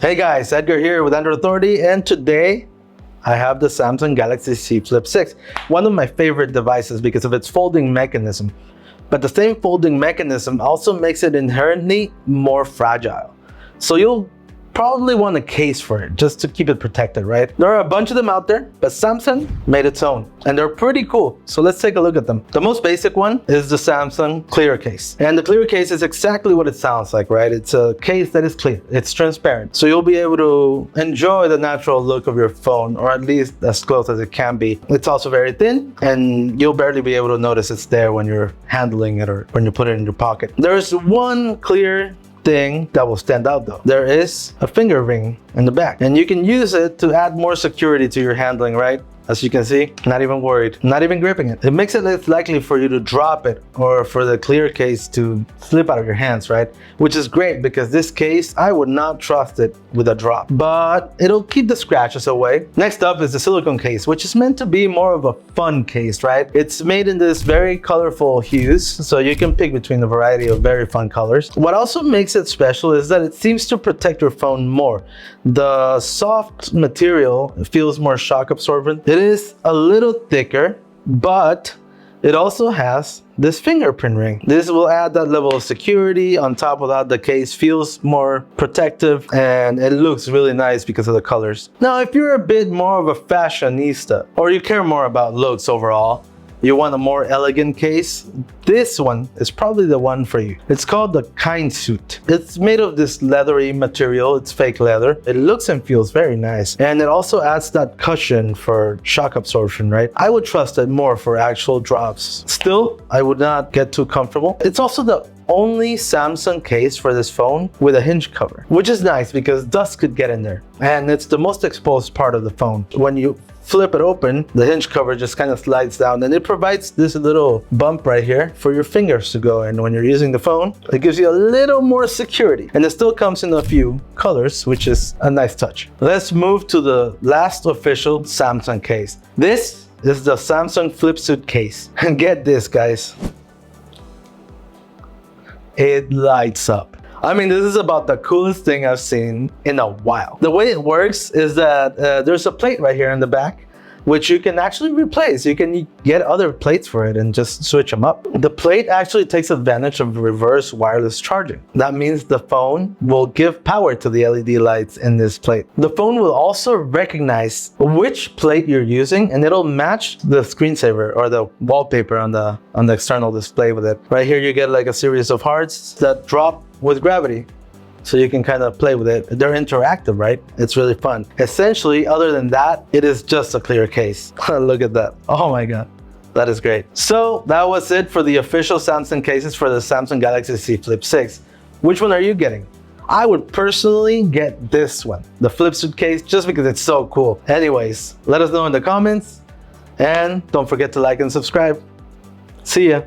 Hey guys, Edgar here with Android Authority, and today I have the Samsung Galaxy Z Flip 6, one of my favorite devices because of its folding mechanism. But the same folding mechanism also makes it inherently more fragile. So you'll probably want a case for it just to keep it protected, right? There are a bunch of them out there, but Samsung made its own and they're pretty cool. So let's take a look at them. The most basic one is the Samsung clear case. And the clear case is exactly what it sounds like, right? It's a case that is clear, it's transparent. So you'll be able to enjoy the natural look of your phone, or at least as close as it can be. It's also very thin and you'll barely be able to notice it's there when you're handling it or when you put it in your pocket. There's one clear thing that will stand out though. There is a finger ring in the back and you can use it to add more security to your handling, right? As you can see, not even worried, not even gripping it. It makes it less likely for you to drop it or for the clear case to slip out of your hands, right? Which is great because this case, I would not trust it with a drop, but it'll keep the scratches away. Next up is the silicone case, which is meant to be more of a fun case, right? It's made in this very colorful hues, so you can pick between a variety of very fun colors. What also makes it special is that it seems to protect your phone more. The soft material feels more shock absorbent. It is a little thicker, but it also has this fingerprint ring. This will add that level of security. On top of that, the case feels more protective and it looks really nice because of the colors. Now, if you're a bit more of a fashionista or you care more about looks overall, you want a more elegant case, this one is probably the one for you. It's called the Kindsuit. It's made of this leathery material. It's fake leather. It looks and feels very nice. And it also adds that cushion for shock absorption, right? I would trust it more for actual drops. Still, I would not get too comfortable. It's also the only Samsung case for this phone with a hinge cover, which is nice because dust could get in there. And it's the most exposed part of the phone. When you flip it open, the hinge cover just kind of slides down and it provides this little bump right here for your fingers to go in when you're using the phone. It gives you a little more security and it still comes in a few colors, which is a nice touch. Let's move to the last official Samsung case. This is the Samsung Flipsuit case. And get this, guys. It lights up. I mean, this is about the coolest thing I've seen in a while. The way it works is that there's a plate right here in the back, which you can actually replace. You can get other plates for it and just switch them up. The plate actually takes advantage of reverse wireless charging. That means the phone will give power to the LED lights in this plate. The phone will also recognize which plate you're using and it'll match the screensaver or the wallpaper on the external display with it. Right here you get like a series of hearts that drop with gravity. So you can kind of play with it. They're interactive, right? It's really fun. Essentially, other than that, it is just a clear case. Look at that. Oh my God, that is great. So that was it for the official Samsung cases for the Samsung Galaxy Z Flip 6. Which one are you getting? I would personally get this one, the Flipsuit case, just because it's so cool. Anyways, let us know in the comments and don't forget to like and subscribe. See ya.